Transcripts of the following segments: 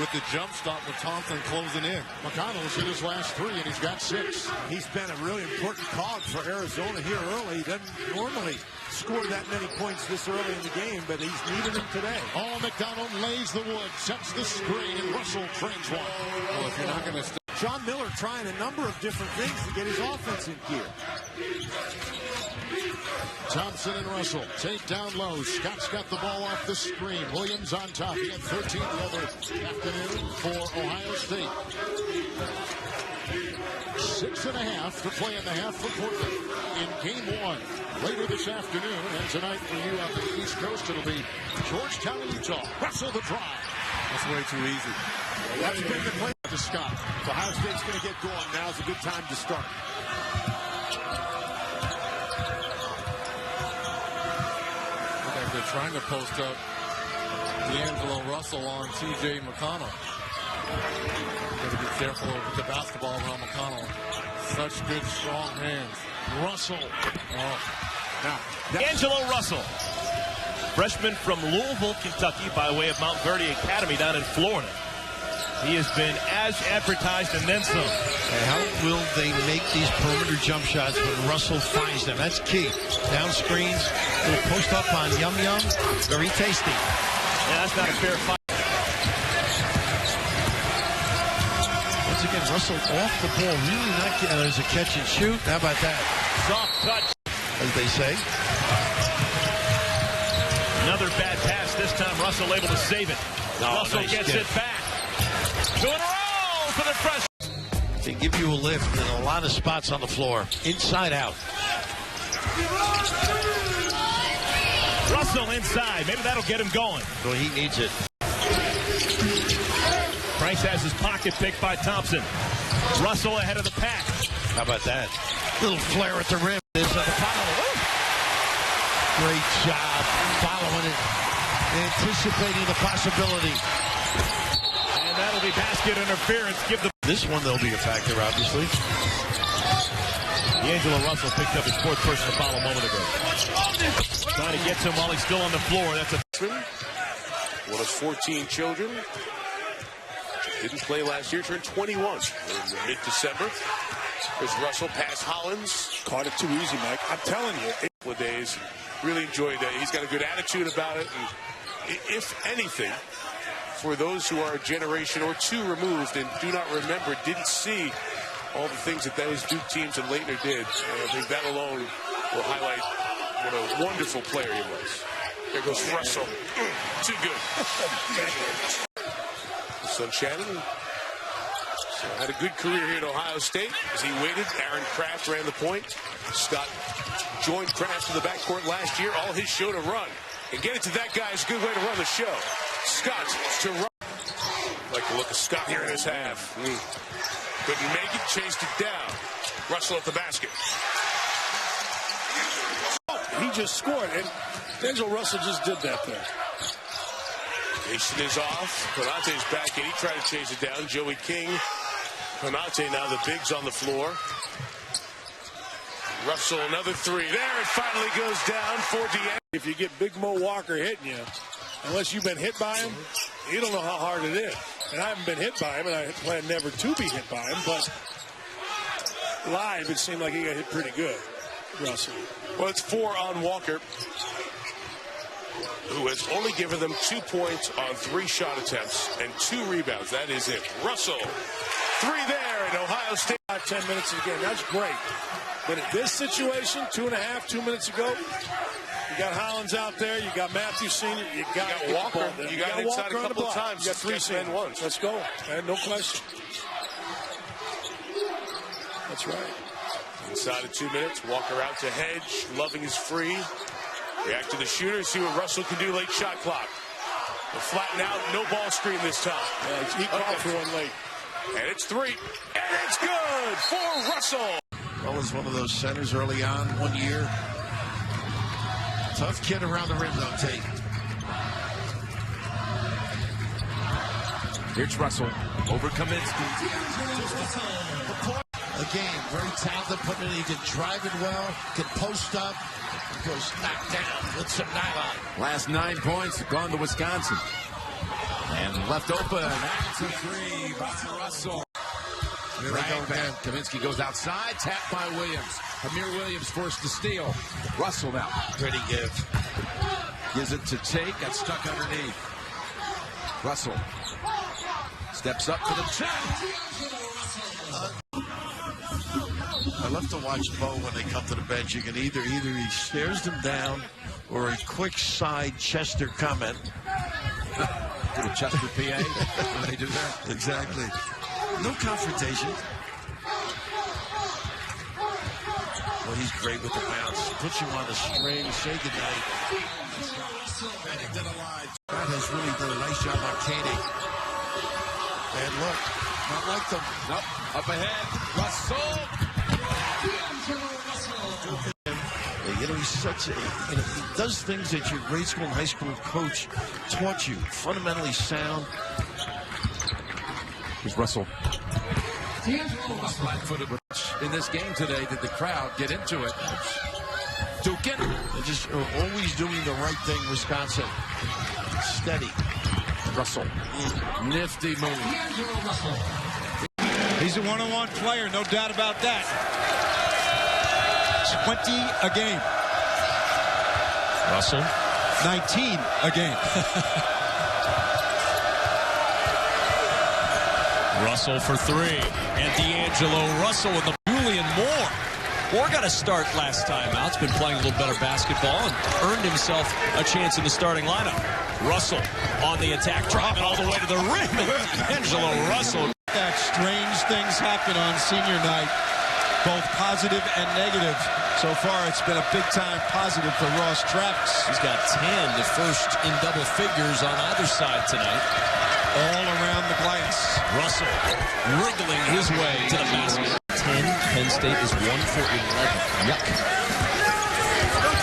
with the jump stop with Thompson closing in. McConnell's hit his last 3, and he's got 6. He's been a really important cog for Arizona here early. He doesn't normally score that many points this early in the game, but he's needed them today. Oh, McDonald lays the wood, sets the screen, and Russell trains one. Well, if you're not going to... John Miller trying a number of different things to get his offense in gear. Thompson and Russell take down low. Scott's got the ball off the screen. Williams on top. He had 13 the other afternoon for Ohio State. 6.5 to play in the half for Portland in game 1. Later this afternoon, and tonight for you on the East Coast, it'll be Georgetown, Utah. Russell the drive. That's way too easy. That's been the play to Scott. So Ohio State's going to get going. Now's a good time to start. They're trying to post up D'Angelo Russell on T.J. McConnell. Got to be careful with the basketball around McConnell. Such good, strong hands. Russell. Oh. Now, D'Angelo Russell, freshman from Louisville, Kentucky, by way of Mount Verde Academy down in Florida. He has been as advertised and then some. And how will they make these perimeter jump shots when Russell finds them? That's key. Down screens, little post up on Yum Yum. Very tasty. Yeah, that's not a fair fight. Once again, Russell off the ball. Really not getting as a catch and shoot. How about that? Soft touch, as they say. Another bad pass. This time Russell able to save it. Russell nice gets get. it back. 2 in a row for the freshman. They give you a lift in a lot of spots on the floor. Inside out. Russell inside. Maybe that'll get him going. Well, he needs it. Franks has his pocket picked by Thompson. Russell ahead of the pack. How about that? Little flare at the rim. There's the follow. Great job following it. Anticipating the possibility. And that'll be basket interference. This one, there'll be a factor, obviously. D'Angelo Russell picked up his 4th personal foul a moment ago. Trying to get to him while he's still on the floor. That's a one of 14 children. Didn't play last year, turned 21 in mid-December. There's Russell past Hollins. Caught it too easy, Mike. I'm telling you. A couple of days. Really enjoyed that. He's got a good attitude about it. And if anything, for those who are a generation or two removed and do not remember, didn't see all the things that those Duke teams and Leitner did, I think that alone will highlight what a wonderful player he was. There goes Russell. Too good. Son Shannon had a good career here at Ohio State as he waited. Aaron Kraft ran the point. Scott joined Kraft in the backcourt last year. All his show to run. And get it to that guy is a good way to run the show. Scott to run. Like the look of Scott here in his half. Couldn't make it, chased it down. Russell at the basket. He just scored, and D'Angelo Russell just did that there. Nation is off. Konate's back in. He tried to chase it down. Joey King. Konate now the bigs on the floor. Russell another 3. There it finally goes down for D'Angelo. If you get Big Mo Walker hitting you, unless you've been hit by him, you don't know how hard it is. And I haven't been hit by him, and I plan never to be hit by him, but live it seemed like he got hit pretty good, Russell. Well, it's 4 on Walker, who has only given them 2 points on 3 shot attempts and 2 rebounds. That is it. Russell, 3 there in Ohio State. 5-10 minutes of the game. That's great. But in this situation, 2.5, 2 minutes ago, you got Hollins out there. You got Matthew Senior. You got Walker. You got inside Walker a couple of times. You got 3 senior ones. Let's go. And no question. That's right. Inside of 2 minutes. Walker out to Hedge. Loving is free. React to the shooter. See what Russell can do late shot clock. They'll flatten out. No ball screen this time. Yeah, he called for one late. And it's 3. And it's good for Russell. Well, was one of those centers early on 1 year. Tough kid around the rim, though, Tate. Here's Russell over Kaminsky. Again, very talented, putting it. He can drive it well, can post up, goes knocked down with some nylon. Last 9 points gone to Wisconsin. And left open. That's a three by Russell. Here we go again. Kaminsky goes outside. Tapped by Williams. Amir Williams forced to steal. Russell now. Pretty give. Gives it to Tate. Got stuck underneath. Russell steps up for the check. I love to watch Bo when they come to the bench. You can either he stares them down or a quick side Chester comment. To the Chester PA when they do that. Exactly. No confrontation. Well, he's great with the bounce. Puts you on the string. Say goodnight. Heading to the line. Brad has really done a nice job on Katie. And look, not like them. Nope. Up ahead. Russell. You know, he's such a, he does things that your grade school and high school coach taught you. Fundamentally sound. Here's Russell. Flat-footed in this game today. Did the crowd get into it? Dukin. They just are always doing the right thing, Wisconsin. Steady. Russell. Nifty move. He's a one-on-one player, no doubt about that. 20 a game. Russell. 19 a game. Russell for three. And D'Angelo Russell with the Julian Moore. Moore got a start last time out. He's been playing a little better basketball and earned himself a chance in the starting lineup. Russell on the attack, driving all the way to the rim. D'Angelo Russell. That strange things happen on senior night, both positive and negative. So far, it's been a big-time positive for Ross Travis. He's got 10, the first in double figures on either side tonight. All around the glass. Russell wriggling his way to the basket. 10, Penn State is 1 for 11. Yuck.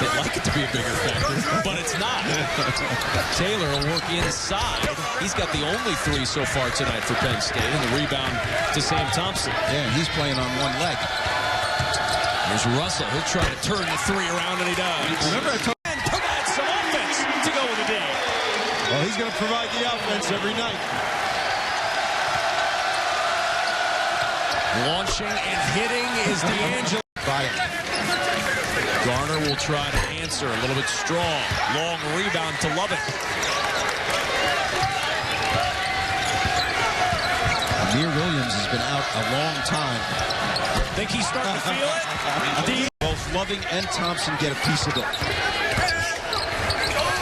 They'd like it to be a bigger factor, but it's not. Taylor will work inside. He's got the only three so far tonight for Penn State, and the rebound to Sam Thompson. Yeah, he's playing on one leg. Here's Russell. He'll try to turn the three around, and he does. Remember I told And provide some offense to go with the day. Well, he's going to provide the offense every night. Launching and hitting is D'Angelo. Garner will try to answer. A little bit strong. Long rebound to Lubbock. Amir Williams has been out a long time. Think he's starting to feel it? Both Loving and Thompson get a piece of it.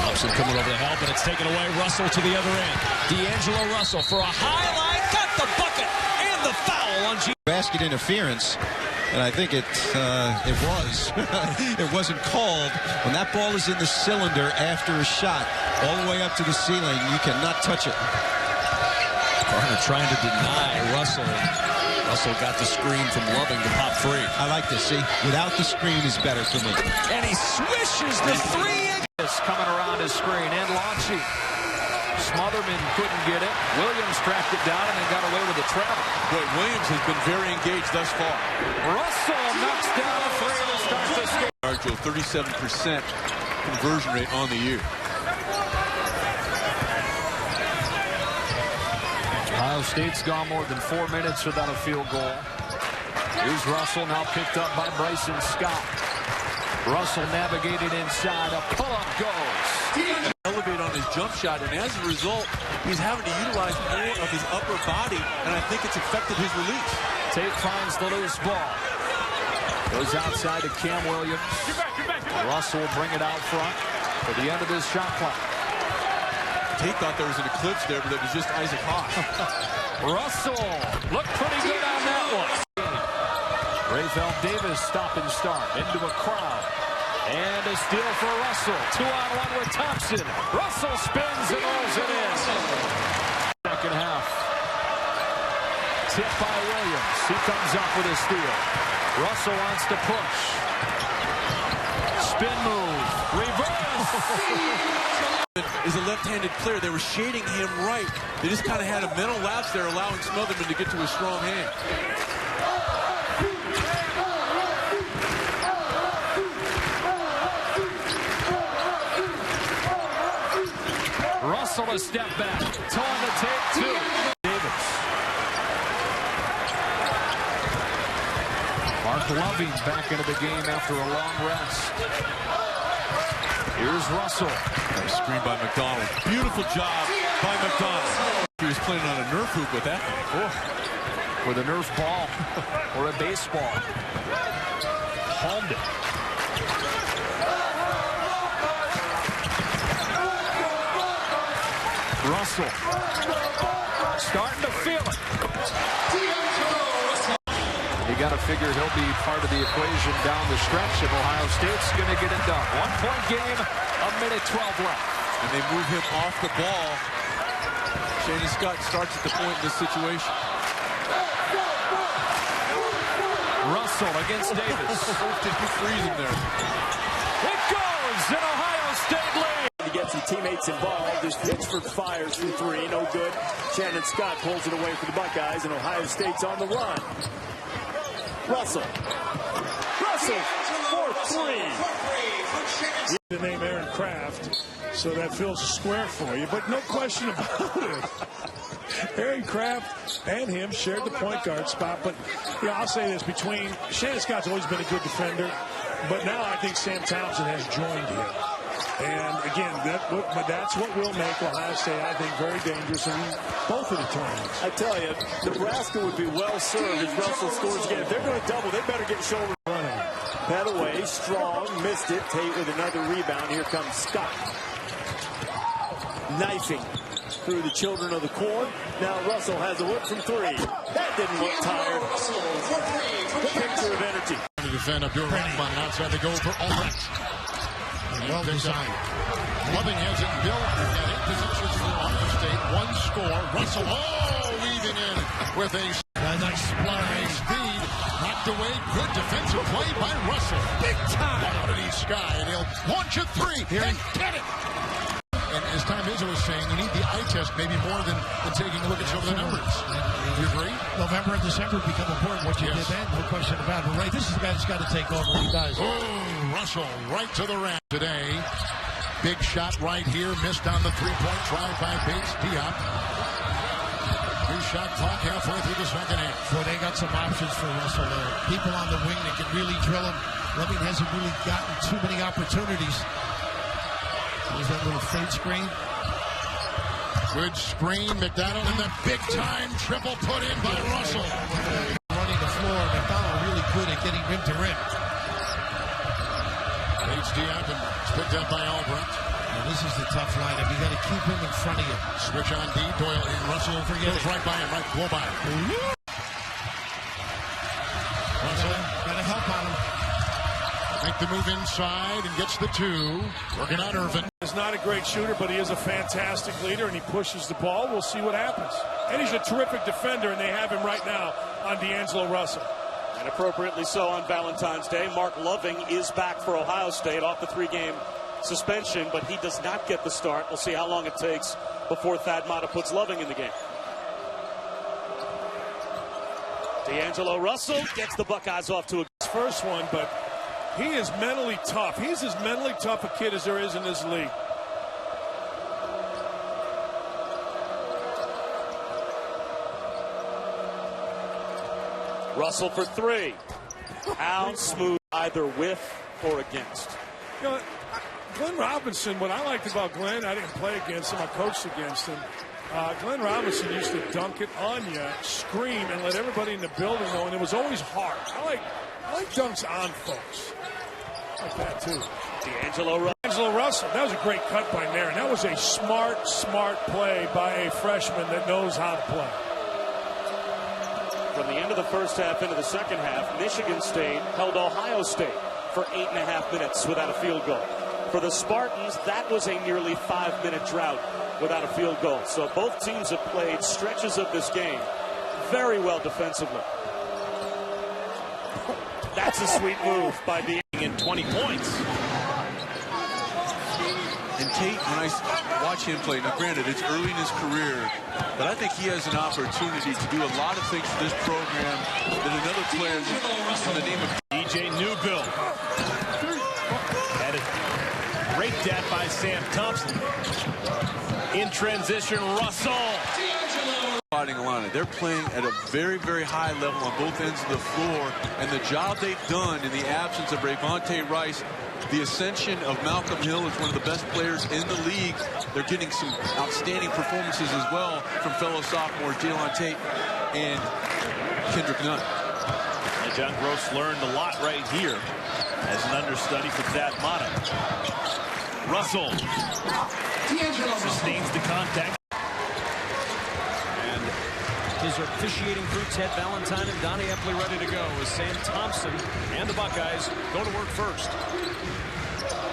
Thompson coming over to help, and it's taken away. Russell to the other end. D'Angelo Russell for a highlight. Got the bucket and the foul on G. Basket interference, and I think it was. It wasn't called. When that ball is in the cylinder after a shot, all the way up to the ceiling, you cannot touch it. Garner trying to deny Russell. Russell got the screen from Loving to pop free. I like this. See, without the screen is better for me. And he swishes the three. Coming around his screen and launching. Smotherman couldn't get it. Williams tracked it down and then got away with the travel. But Williams has been very engaged thus far. Russell knocks down a three to start the score. Arjo, 37% conversion rate on the year. Ohio State's gone more than 4 minutes without a field goal. Here's Russell, now picked up by Bryson Scott. Russell navigated inside. A pull-up goes. Elevate on his jump shot, and as a result, he's having to utilize more of his upper body, and I think it's affected his release. Tate finds the loose ball. Goes outside to Cam Williams. Russell will bring it out front for the end of this shot clock. Tate thought there was an eclipse there, but it was just Isaac Haas. Russell looked pretty good on that one. Rayfeld Davis stop and start into a crowd. And a steal for Russell. 2-on-1 with Thompson. Russell spins and rolls it in. Second half. Tip by Williams. He comes up with a steal. Russell wants to push. Spin move. Reverse. Is a left-handed player. They were shading him right. They just kind of had a mental lapse there, allowing Smotherman to get to a strong hand. Russell a step back. Toe on the tape, two. Davis. Mark Loving back into the game after a long rest. Here's Russell. Nice screen by McDonald. Beautiful job by McDonald. He was playing on a Nerf hoop with that thing. Oh. With a Nerf ball or a baseball. Palmed it. Russell starting to feel it. You got to figure he'll be part of the equation down the stretch if Ohio State's going to get it done. 1-point game, a minute 12 left. And they move him off the ball. Shannon Scott starts at the point in this situation. Russell against Davis. Just freezing there. It goes, and Ohio State leads. To get some teammates involved as Pittsburgh fires from three, no good. Shannon Scott pulls it away for the Buckeyes, and Ohio State's on the run. Russell for three. The name Aaron Kraft, so that fills a square for you, but no question about it. Aaron Kraft and him shared the point guard spot, but you know, I'll say this, between Shannon Scott's always been a good defender, but now I think Sam Thompson has joined him. And again, that's what will make Ohio State, I think, very dangerous in both of the tournaments. I tell you, Nebraska would be well served as Russell scores again. If they're going to double, they better get shoulder running. That away, Strong missed it. Tate with another rebound. Here comes Scott. Knifing through the children of the corn. Now Russell has a whip from three. That didn't look tired. The picture of energy. To defend Abdul Rahman outside the goal for Ulrich. Well designed. Loving has it built. We've got 8 positions for Ohio State. One score. Russell, weaving in with a nice speed. Knocked away. Good defensive play by Russell. Big time out of the sky. And he'll launch a three and get it. And as Tom Izzo was saying, you need the eye test maybe more than taking a look at some of the numbers. Do you agree? November and December become important. What you did then, no question about it. But right, this is the guy that's got to take over. He does. Russell right to the rim today. Big shot right here. Missed on the three-point try by Bates Diop. 3-shot clock halfway through the second half. Well, they got some options for Russell there. People on the wing that can really drill him. Loving hasn't really gotten too many opportunities. There's that little fade screen. Good screen. McDonald in the big-time triple put in by Russell. Running the floor. McDonald really good at getting rim to rim. Bates Diop and picked up by Albrecht. This is the tough lineup. You got to keep him in front of you. Switch on D. Doyle and Russell goes right by him. Right, blow by him. Russell got to help on him. Make the move inside and gets the two. Working on Irvin. He's not a great shooter, but he is a fantastic leader, and he pushes the ball. We'll see what happens. And he's a terrific defender, and they have him right now on D'Angelo Russell. And appropriately so on Valentine's Day. Mark Loving is back for Ohio State off the 3-game suspension, but he does not get the start. We'll see how long it takes before Thad Matta puts Loving in the game. D'Angelo Russell gets the Buckeyes off to a first one, but he is mentally tough. He's as mentally tough a kid as there is in this league. Russell for three. How smooth, either with or against. You know, Glenn Robinson, what I liked about Glenn, I didn't play against him, I coached against him. Glenn Robinson used to dunk it on you, scream, and let everybody in the building know, and it was always hard. I like dunks on folks. I like that, too. D'Angelo Russell, that was a great cut by Nairn. That was a smart play by a freshman that knows how to play. From the end of the first half into the second half, Michigan State held Ohio State for 8.5 minutes without a field goal. For the Spartans, that was a nearly 5-minute drought without a field goal. So both teams have played stretches of this game very well defensively. That's a sweet move by the in 20 points. And Tate, when I watch him play, now granted, it's early in his career, but I think he has an opportunity to do a lot of things for this program that another player in the name of DJ Newbill. Had it raked at by Sam Thompson. In transition, Russell. Fighting line. They're playing at a very, very high level on both ends of the floor, and the job they've done in the absence of Rayvonte Rice, the ascension of Malcolm Hill as one of the best players in the league. They're getting some outstanding performances as well from fellow sophomores Jalen Tate and Kendrick Nunn. And John Gross learned a lot right here as an understudy for Thad Matta. Russell sustains the contact. And his officiating crew, Ted Valentine and Donnie Epley, ready to go as Sam Thompson and the Buckeyes go to work first.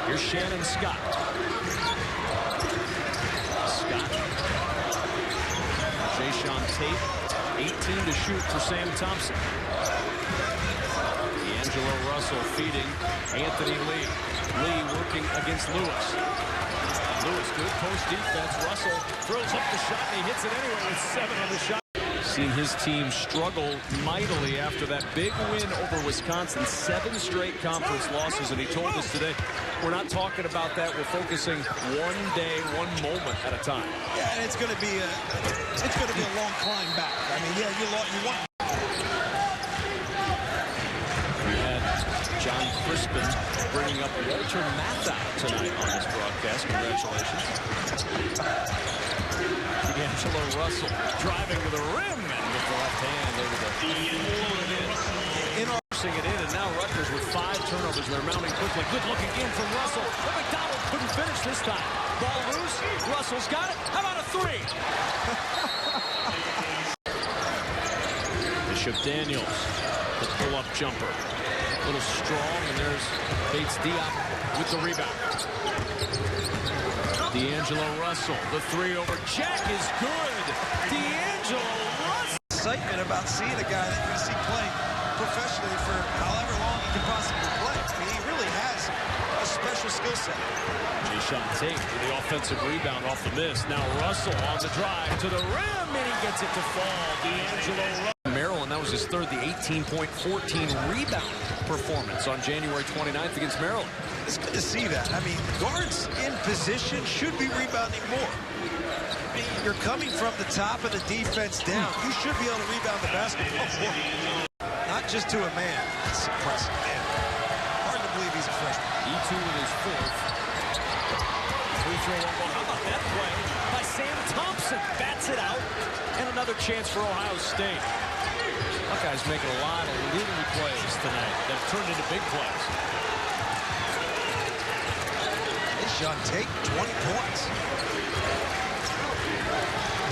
Here's Shannon Scott. Scott. Jayshawn Tate, 18 to shoot for Sam Thompson. D'Angelo Russell feeding Anthony Lee. Lee working against Lewis. Lewis, good post defense. Russell throws up the shot and he hits it anyway with 7 on the shot. Seen his team struggle mightily after that big win over Wisconsin. 7 straight conference losses, and he told us today, we're not talking about that. We're focusing one day, one moment at a time. Yeah, and it's going to be a long climb back. I mean, yeah, you want. We had John Crispin bringing up Walter Matthau tonight on this broadcast. Congratulations. D'Angelo Russell driving to the rim and with the left hand over the forcing it in, and now Rutgers with 5 turnovers. They're mounting quickly. Good look again from Russell. But McDonald couldn't finish this time. Ball loose. Russell's got it. How about a 3? Bishop Daniels, the pull-up jumper. A little strong, and there's Bates Diop with the rebound. D'Angelo Russell, the 3 over Jack is good. D'Angelo Russell. Excitement about seeing a guy that you see playing professionally for however long he can possibly play. I mean, he really has a special skill set. Jayshawn Tate with the offensive rebound off the miss. Now Russell on the drive to the rim, and he gets it to fall. D'Angelo Russell. Maryland, that was his third, the 18-point-14 rebound performance on January 29th against Maryland. It's good to see that. I mean, guards in position should be rebounding more. I mean, you're coming from the top of the defense down. You should be able to rebound the basketball more. Not just to a man. It's impressive, man. Hard to believe he's a freshman. E2 with his 4th. Free throw won't go. How about that play by Sam Thompson? Bats it out. And another chance for Ohio State. Buckeyes making a lot of little plays tonight that have turned into big plays. Sean Tate, 20 points.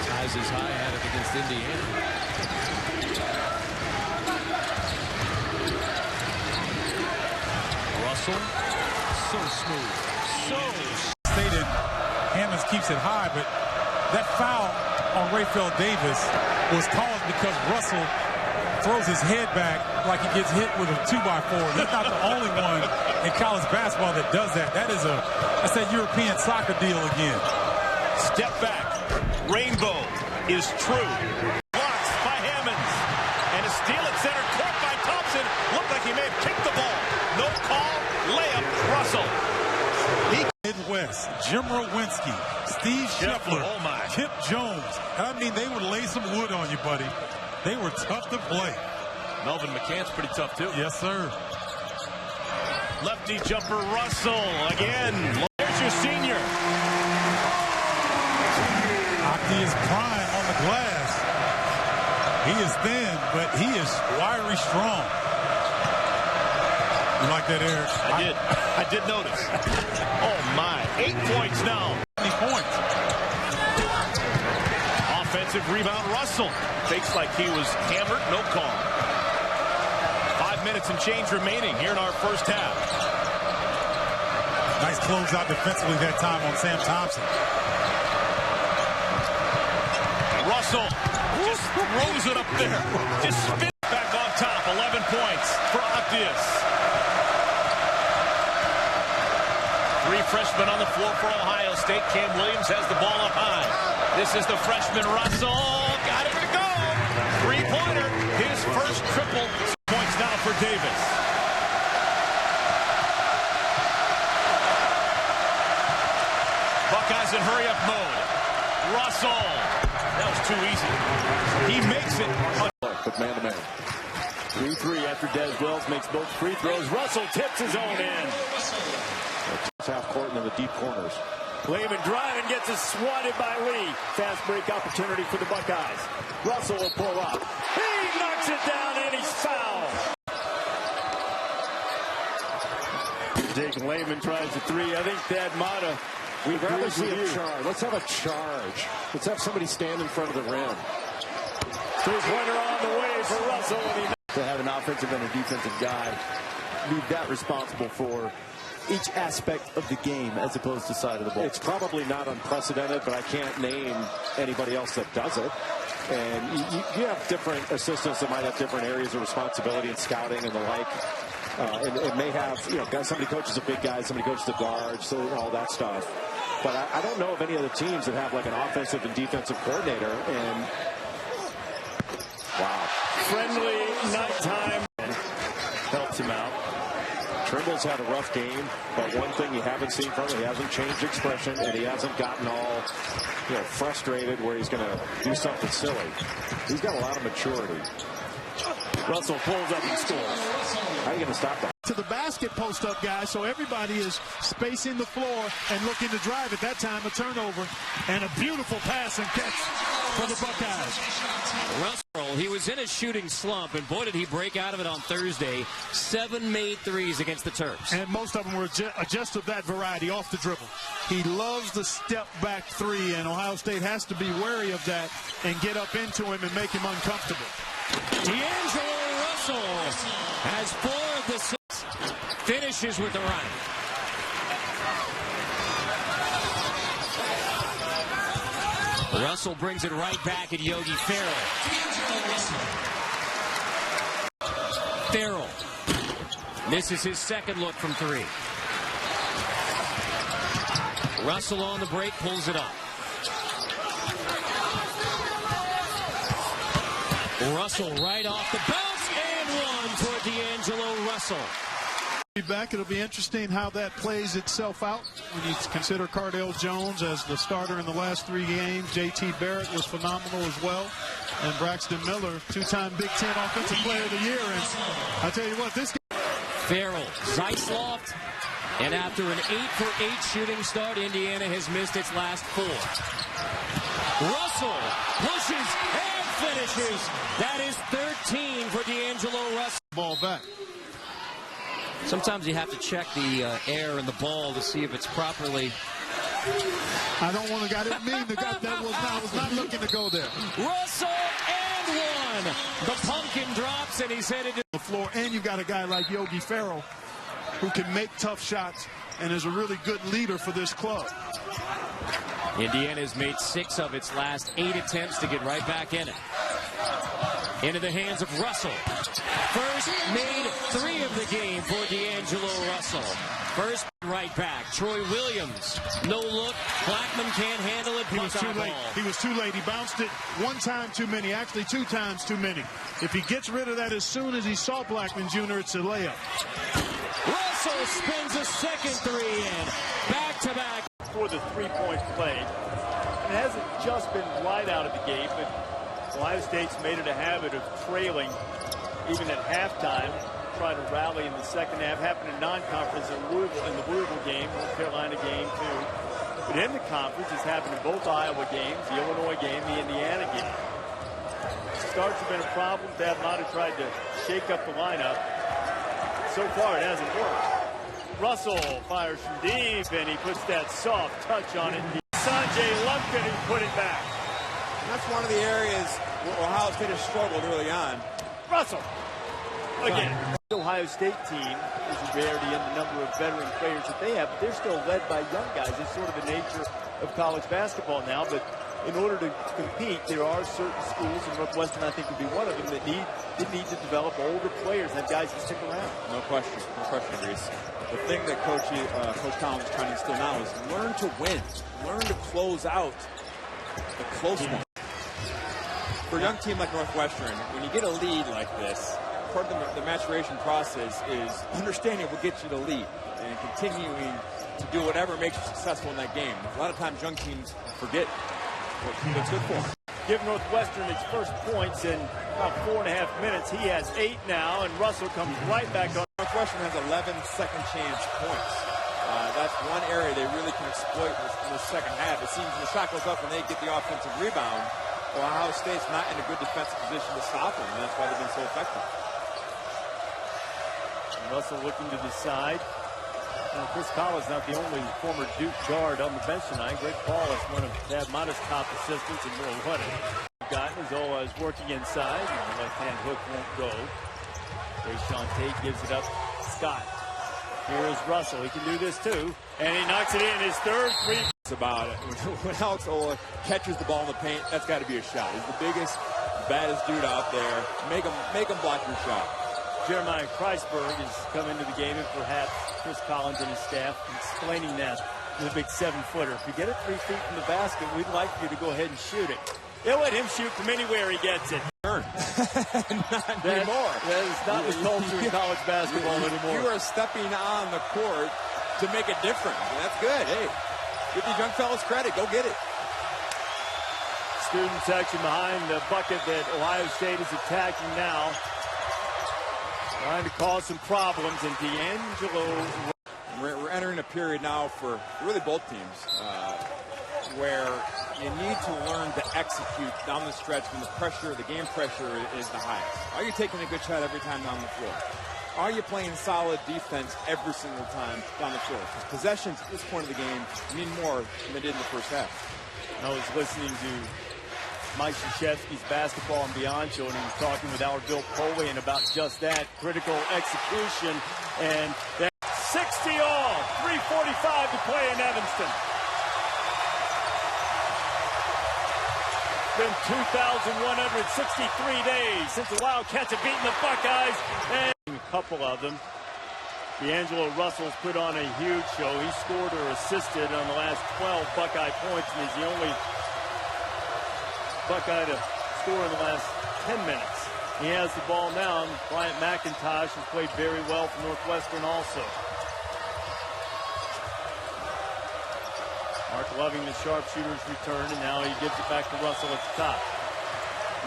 Ties his high at it against Indiana. Russell, so smooth. Stated Hammonds keeps it high, but that foul on Rayfield Davis was caused because Russell throws his head back like he gets hit with a 2x4. He's not the only one in college basketball that does that. That's that European soccer deal again. Step back. Rainbow is true. Blocks by Hammonds. And a steal at center court by Thompson. Looked like he may have kicked the ball. No call. Layup. Russell. Midwest, Jim Rowinski, Steve Scheffler, Kip Jones. And I mean, they would lay some wood on you, buddy. They were tough to play. Melvin McCann's pretty tough, too. Yes, sir. Lefty jumper, Russell again. There's your senior. Octi is prime on the glass. He is thin, but he is wiry strong. You like that, Eric? I did notice. Oh, my. 8 points now. 20 points. Offensive rebound, Russell. Fakes like he was hammered, no call. 5 minutes and change remaining here in our first half. Nice closeout defensively that time on Sam Thompson. Russell just throws it up there. Just spins back on top. 11 points for Octius. 3 freshmen on the floor for Ohio State. Cam Williams has the ball up high. This is the freshman Russell. Got it to go. 3-pointer. His first triple. Points now for Davis. Buckeyes in hurry-up mode. Russell. That was too easy. He makes it. But man-to-man. 3-3 after Des Wells makes both free throws. Russell tips his own in. Half court and in the deep corners. Lehman driving, gets it swatted by Lee. Fast break opportunity for the Buckeyes. Russell will pull up. He knocks it down and he's fouled. Jake Lehman tries the three. I think that Mata. We'd rather see a charge. Let's have a charge. Let's have somebody stand in front of the rim. Three-pointer on the way for Russell. And to have an offensive and a defensive guy, leave that responsible for each aspect of the game as opposed to side of the ball. It's probably not unprecedented, but I can't name anybody else that does it. And you have different assistants that might have different areas of responsibility in scouting and the like. And it may have, somebody coaches a big guy, somebody coaches the guards, so all that stuff. But I don't know of any other teams that have like an offensive and defensive coordinator. And wow. Friendly nighttime helps him out. Trimble's had a rough game, but one thing you haven't seen from him, he hasn't changed expression, and he hasn't gotten all frustrated where he's going to do something silly. He's got a lot of maturity. Russell pulls up and scores. How are you going to stop that? To the basket post-up guy, so everybody is spacing the floor and looking to drive. At that time, a turnover and a beautiful pass and catch for the Buckeyes. Russell, he was in a shooting slump, and boy, did he break out of it on Thursday. 7 made threes against the Terps. And most of them were just of that variety, off the dribble. He loves the step-back three, and Ohio State has to be wary of that and get up into him and make him uncomfortable. D'Angelo Russell has 4 of the 6. Finishes with the run. Russell brings it right back at Yogi Ferrell. Ferrell misses his second look from 3. Russell on the break, pulls it up. Russell right off the bounce and one for D'Angelo Russell. Back, it'll be interesting how that plays itself out when you consider Cardale Jones as the starter in the last 3 games. J.T. Barrett was phenomenal as well, and Braxton Miller, 2-time Big Ten Offensive Player of the Year. And I tell you what, this game. Ferrell, Zeisloft, and after an 8-for-8 shooting start, Indiana has missed its last 4. Russell pushes and finishes. That is 13 for D'Angelo Russell. Ball back. Sometimes you have to check the air in the ball to see if it's properly. I don't want to. I didn't mean to. I was not looking to go there. Russell and one. The pumpkin drops and he's headed to the floor. And you've got a guy like Yogi Ferrell who can make tough shots and is a really good leader for this club. Indiana's made 6 of its last 8 attempts to get right back in it. Into the hands of Russell. First made 3 of the game for D'Angelo Russell. First right back. Troy Williams. No look. Blackman can't handle it. He was too late. He was too late. He bounced it 1 time too many. Actually 2 times too many. If he gets rid of that as soon as he saw Blackman Jr., it's a layup. Russell spins a second 3 in. Back-to-back. For the 3-point play. It hasn't just been right out of the gate, but Ohio State's made it a habit of trailing even at halftime, try to rally in the second half. Happened in non-conference in the Louisville game, North Carolina game too. But in the conference, it's happened in both Iowa games, the Illinois game, the Indiana game. Starts have been a problem. Thad Matta tried to shake up the lineup. So far, it hasn't worked. Russell fires from deep, and he puts that soft touch on it. Sanjay Lumpkin, he put it back. That's one of the areas where Ohio State has struggled early on. Russell, again. The Ohio State team is a rarity in the number of veteran players that they have, but they're still led by young guys. It's sort of the nature of college basketball now, but in order to compete, there are certain schools, and Northwestern, I think, would be one of them, that need to develop older players and have guys to stick around. No question, Reese. The thing that Coach Collins is trying to instill now is learn to win, learn to close out the close one. For a young team like Northwestern, when you get a lead like this, part of the maturation process is understanding what gets you the lead and continuing to do whatever makes you successful in that game. A lot of times young teams forget That's good for him. Give Northwestern its first points in about 4.5 minutes. He has 8 now, and Russell comes right back on. Northwestern has 11 second chance points. That's one area they really can exploit in the second half. It seems the shot goes up and they get the offensive rebound. Well, Ohio State's not in a good defensive position to stop them, and that's why they've been so effective. And Russell looking to decide. Chris Collins not the only former Duke guard on the bench tonight. Greg Paul is one of Thad Matta's top assistants, and more what gotten as Ola is working inside, and the left-hand hook won't go. Deshaun Tate gives it up. Scott. Here is Russell. He can do this too, and he knocks it in. His third three. About it. When Alex Ola catches the ball in the paint, that's got to be a shot. He's the biggest, baddest dude out there. Make him block your shot. Jeremiah Kreisberg has come into the game, and perhaps Chris Collins and his staff explaining that to the big 7-footer. If you get it 3 feet from the basket, we'd like you to go ahead and shoot it. They'll let him shoot from anywhere he gets it. Not anymore. That is not the culture in college basketball anymore. You are stepping on the court to make a difference. That's good. Hey, give these young fellas credit. Go get it. Students actually behind the bucket that Ohio State is attacking now. Trying to cause some problems, and D'Angelo. We're entering a period now for really both teams where you need to learn to execute down the stretch when the game pressure is the highest. Are you taking a good shot every time down the floor? Are you playing solid defense every single time down the floor? Possessions at this point of the game mean more than they did in the first half. I was listening to Mike Krzyzewski's Basketball and Beyond show, and he was talking with our Bill Polian about just that, critical execution, and that 60 all, 3:45 to play in Evanston. Been 2,163 days since the Wildcats have beaten the Buckeyes, and a couple of them. D'Angelo Russell's put on a huge show. He scored or assisted on the last 12 Buckeye points, and he's the only Buckeye to score in the last 10 minutes. He has the ball now, and Bryant McIntosh has played very well for Northwestern also. Mark Loving, the sharpshooter's return, and now he gives it back to Russell at the top.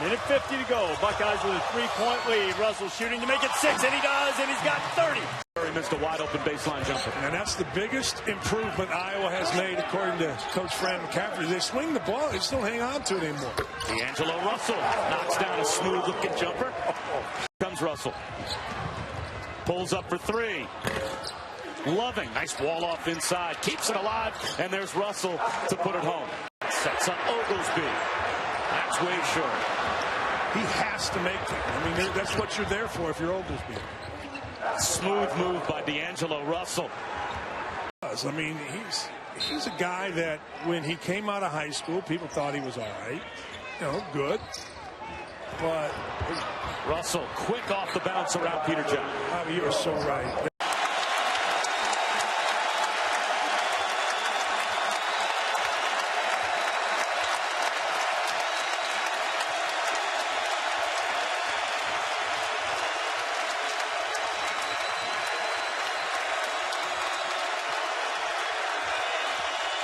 Minute 50 to go. Buckeyes with a 3-point lead. Russell shooting to make it 6, and he does, and he's got 30. He missed a wide-open baseline jumper. And that's the biggest improvement Iowa has made, according to Coach Fran McCaffrey. They swing the ball, they still hang on to it anymore. D'Angelo Russell knocks down a smooth-looking jumper. Comes Russell. Pulls up for 3. Loving, nice wall off inside, keeps it alive, and there's Russell to put it home. Sets up Oglesby. That's way short. He has to make it. I mean, that's what you're there for if you're Oglesby. Smooth move by D'Angelo Russell. I mean, he's a guy that when he came out of high school, people thought he was all right. You know, good. But Russell, quick off the bounce around Peter John. Oh, you are so right.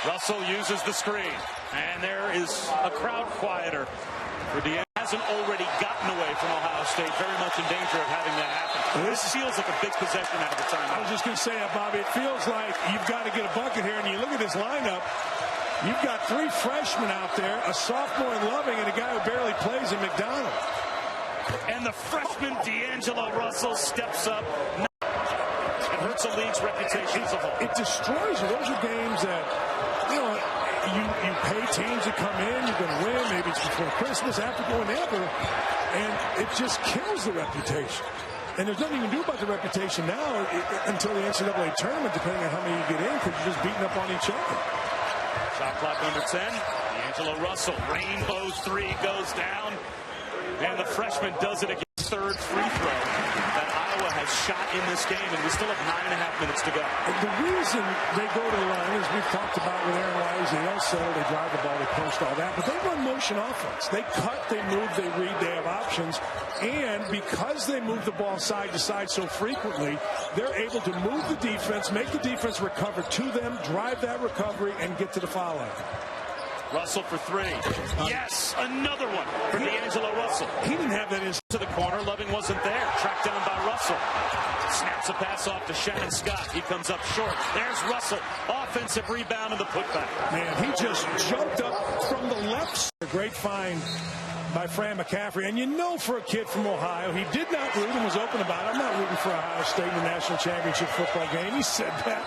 Russell uses the screen, and there is a crowd quieter for D'Angelo. Hasn't already gotten away from Ohio State, very much in danger of having that happen. This feels like a big possession out of the time. I was just going to say that, Bobby. It feels like you've got to get a bucket here, and you look at this lineup. You've got 3 freshmen out there, a sophomore in Loving, and a guy who barely plays in McDonald. And the freshman D'Angelo Russell steps up. It hurts the league's reputation as a whole. It destroys you. Those are games that, you know, you pay teams to come in, you're going to win, maybe it's before Christmas, after, whenever, and it just kills the reputation. And there's nothing you can do about the reputation now until the NCAA tournament, depending on how many you get in, because you're just beating up on each other. Shot clock under 10. D'Angelo Russell, rainbows 3 goes down, and the freshman does it again. Third free throw that Iowa has shot in this game, and we still have 9.5 minutes to go. And the reason they go to the line, as we've talked about with Aaron Wise, they don't settle, they drive the ball, they post, all that, but they run motion offense. They cut, they move, they read, they have options, and because they move the ball side to side so frequently, they're able to move the defense, make the defense recover to them, drive that recovery, and get to the foul line. Russell for three. Yes, another one for D'Angelo Russell. He didn't have that to the corner. Loving wasn't there. Tracked down by Russell. Snaps a pass off to Shannon Scott. He comes up short. There's Russell. Offensive rebound and the putback. Man, he just jumped up from the left. A great find by Fran McCaffrey. And you know, for a kid from Ohio, he did not root and was open about it. I'm not rooting for Ohio State in the national championship football game. He said that.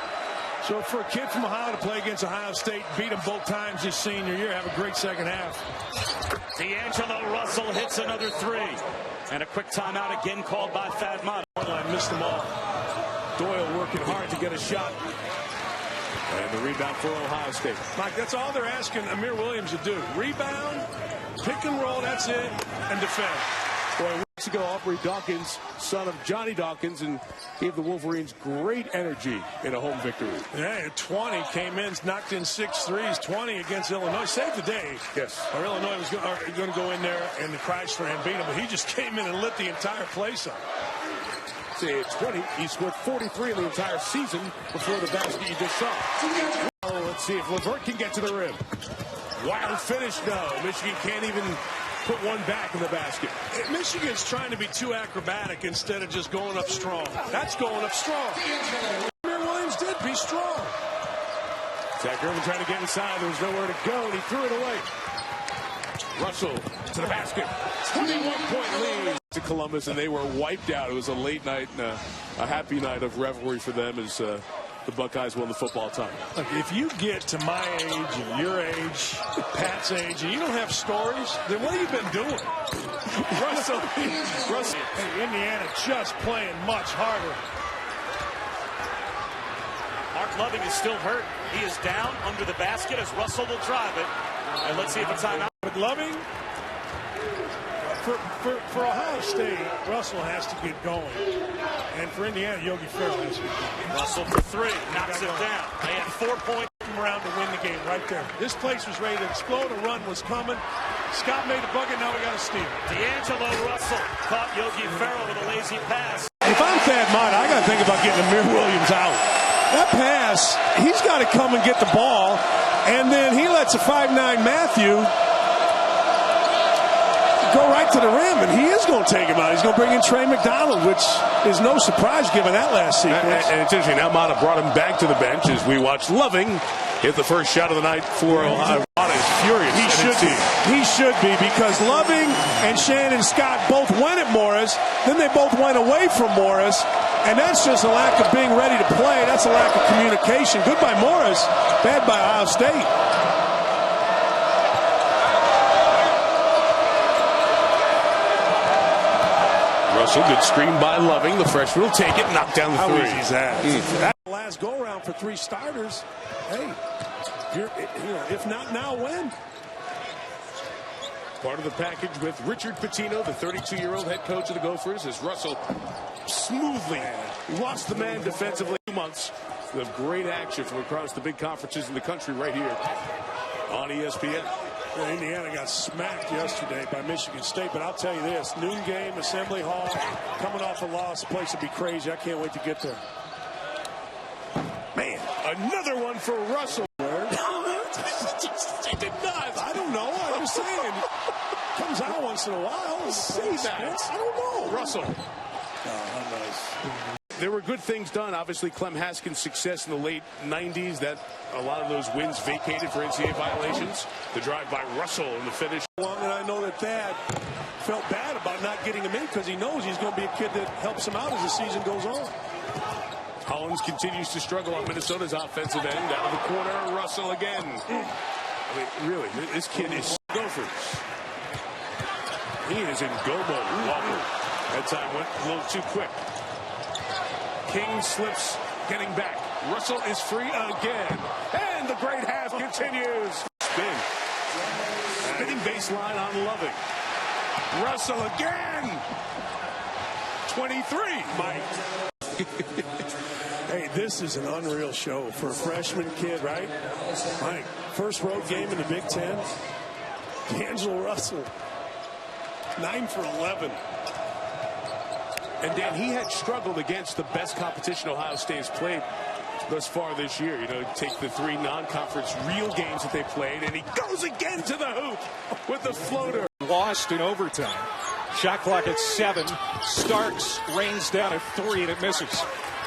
So for a kid from Ohio to play against Ohio State, beat them both times his senior year, have a great second half. D'Angelo Russell hits another three. And a quick timeout again called by Thad Matta. I missed them all. Doyle working hard to get a shot. And the rebound for Ohio State. Mike, that's all they're asking Amir Williams to do. Rebound, pick and roll, that's it, and defend. Boy, weeks ago, Aubrey Dawkins, son of Johnny Dawkins, and gave the Wolverines great energy in a home victory. Yeah, 20 came in, knocked in 6 threes, 20 against Illinois. Saved the day. Yes. Or Illinois was going to go in there and the Chrysler and beat him, but he just came in and lit the entire place up. Say at 20, he scored 43 in the entire season before the basket you just saw. Oh, let's see if LeVert can get to the rim. Wild finish, no. Michigan can't even put one back in the basket. Michigan's trying to be too acrobatic instead of just going up strong. That's going up strong. Amir Williams did be strong. Zach Irvin trying to get inside. There was nowhere to go, and he threw it away. Russell to the basket. 21-point lead to Columbus, and they were wiped out. It was a late night and a happy night of revelry for them as the Buckeyes won the football tie. Look, if you get to my age and your age, Pat's age, and you don't have stories, then what have you been doing? Russell, hey, Indiana just playing much harder. Mark Loving is still hurt. He is down under the basket as Russell will drive it. And let's see if a timeout. But Loving, for Ohio State, Russell has to get going. And for Indiana, Yogi Ferrell has to get going. Russell for three, knocks it down. They had 4 points. Around to win the game right there. This place was ready to explode. A run was coming. Scott made the bucket. Now we got to steal. D'Angelo Russell caught Yogi Ferrell with a lazy pass. If I'm Thad Matta, I got to think about getting Amir Williams out. That pass, he's got to come and get the ball, and then he lets a 5'9" Matthew go right to the rim, and he is going to take him out. He's going to bring in Trey McDonald, which is no surprise given that last sequence. And it's interesting. Now Matta brought him back to the bench as we watch Loving hit the first shot of the night for Ohio. Matta is furious. He should be. He should be, because Loving and Shannon Scott both went at Morris. Then they both went away from Morris. And that's just a lack of being ready to play. That's a lack of communication. Good by Morris. Bad by Ohio State. Russell, good screen by Loving. The freshman will take it, knock down the three. How easy is that? That last go-around for 3 starters. Hey, if not now, when? Part of the package with Richard Pitino, the 32-year-old head coach of the Gophers, as Russell smoothly lost the man defensively. 2 months of great action from across the big conferences in the country right here on ESPN. Well, Indiana got smacked yesterday by Michigan State, but I'll tell you this, noon game, Assembly Hall, coming off a loss, the place will be crazy. I can't wait to get there. Man, another one for Russell. It did not. I don't know. I'm just saying. Comes out once in a while. Say that. I don't know. Russell. Oh, how nice. There were good things done. Obviously, Clem Haskins' success in the late 90s, that a lot of those wins vacated for NCAA violations. The drive by Russell and the finish. Well, and I know that Thad felt bad about not getting him in because he knows he's going to be a kid that helps him out as the season goes on. Hollins continues to struggle on Minnesota's offensive end. Out of the corner, Russell again. I mean, really, this kid is Gophers. He is in go mode. Walker. That time went a little too quick. King slips, getting back. Russell is free again. And the great half continues. Spin. Spinning baseline on Loving. Russell again. 23, Mike. Hey, this is an unreal show for a freshman kid, right? Mike, first road game in the Big Ten. D'Angelo Russell, 9 for 11. And Dan, he had struggled against the best competition Ohio State has played thus far this year. You know, take the 3 non-conference real games that they played, and he goes again to the hoop with the floater. Lost in overtime. Shot clock at 7. Starks rains down at 3, and it misses.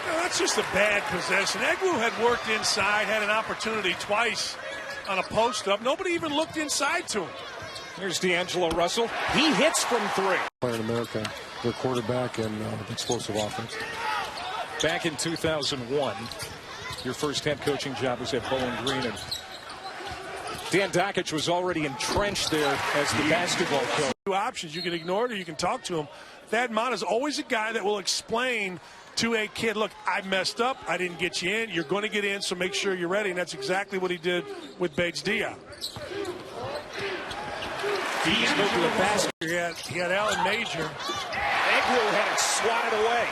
That's just a bad possession. Egwu had worked inside, had an opportunity twice on a post-up. Nobody even looked inside to him. Here's D'Angelo Russell. He hits from 3. Player in America, their quarterback and explosive offense. Back in 2001, your first head coaching job was at Bowling Green, and Dan Dakich was already entrenched there as the basketball coach. 2 options. You can ignore it or you can talk to him. Thad Matta is always a guy that will explain to a kid, look, I messed up. I didn't get you in. You're going to get in, so make sure you're ready. And that's exactly what he did with Bates Diop. He's moved to the basket. He had Allen Major. Egwu had it swatted away.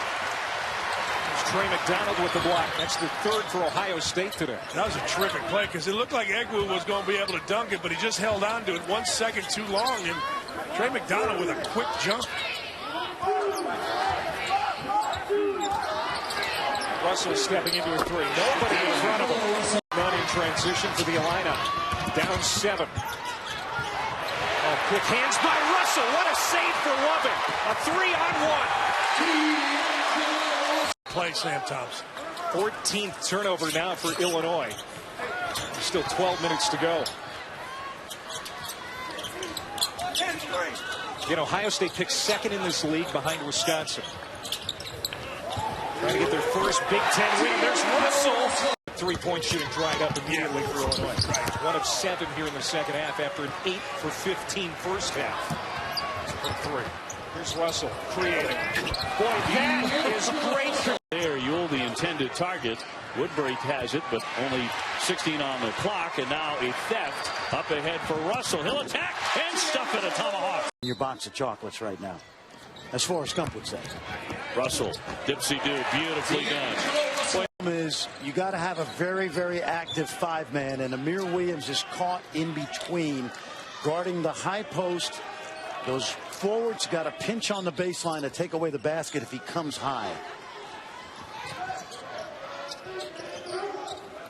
There's Trey McDonald with the block. That's the 3rd for Ohio State today. That was a terrific play because it looked like Egwu was going to be able to dunk it, but he just held on to it 1 second too long. And Trey McDonald with a quick jump. Russell stepping into a 3. Nobody in front of him. Run in transition for the Illini. Down 7. Oh, quick hands by Russell. What a save for Loving. A 3-on-1. Play, Sam Thompson. 14th turnover now for Illinois. Still 12 minutes to go. You know, Ohio State picked 2nd in this league behind Wisconsin. Trying to get their first Big Ten win. There's Russell. 3-point shooting dried up immediately for Illinois. 1 of 7 here in the second half after an 8 for 15 first half. From 3. Here's Russell creating. Boy, that is great. There, Ewell, the intended target. Woodbury has it, but only 16 on the clock, and now a theft up ahead for Russell. He'll attack and stuff it, a tomahawk. Your box of chocolates right now, as Forrest Gump would say. Russell, dipsy-do, beautifully done. Is you got to have a very, very active 5-man, and Amir Williams is caught in between, guarding the high post. Those forwards got to pinch on the baseline to take away the basket if he comes high.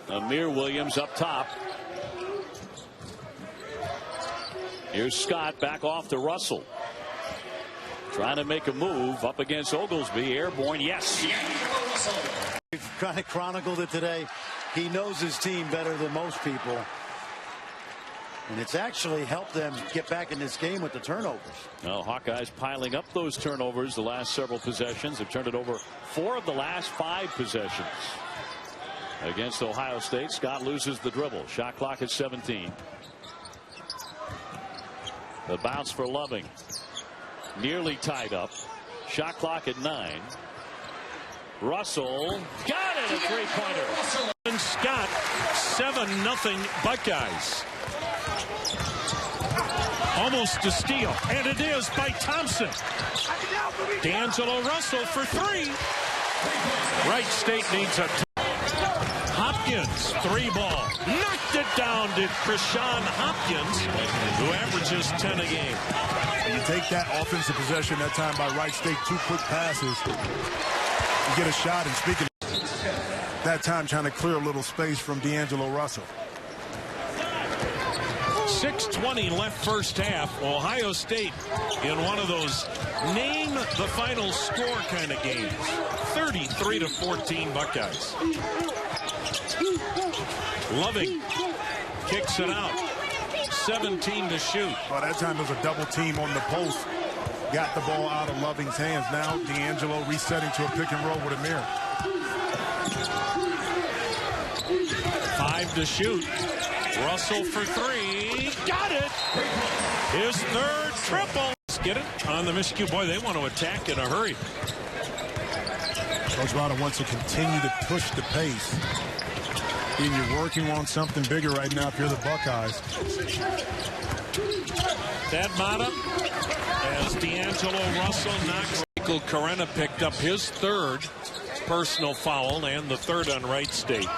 Amir Williams up top. Here's Scott back off to Russell. Trying to make a move up against Oglesby. Airborne, yes. We've kind of chronicled it today. He knows his team better than most people. And it's actually helped them get back in this game with the turnovers. Well, Hawkeyes piling up those turnovers the last several possessions. Have turned it over 4 of the last 5 possessions. Against Ohio State, Scott loses the dribble. Shot clock at 17. The bounce for Loving. Nearly tied up. Shot clock at 9. Russell got it, a 3-pointer. And Scott, 7-0 Buckeyes. Almost a steal, and it is by Thompson. D'Angelo Russell for 3. Wright State needs a Hopkins, 3-ball. Knocked it down to Krishan Hopkins, who averages 10 a game. You take that offensive possession that time by Wright State, 2 quick passes. You get a shot, and speaking of that time, trying to clear a little space from D'Angelo Russell. 6:20 left first half. Ohio State in one of those name the final score kind of games. 33-14 Buckeyes. Loving kicks it out. 17 to shoot. Well, that time there was a double team on the post. Got the ball out of Loving's hands. Now D'Angelo resetting to a pick and roll with Amir. 5 to shoot. Russell for 3. Got it. His 3rd triple. Let's get it on the Michigan. Boy, they want to attack in a hurry. Coach Rada wants to continue to push the pace. And you're working on something bigger right now if you're the Buckeyes. Thad Matta as D'Angelo Russell knocked. Michael Carena picked up his 3rd personal foul and the 3rd on Wright State.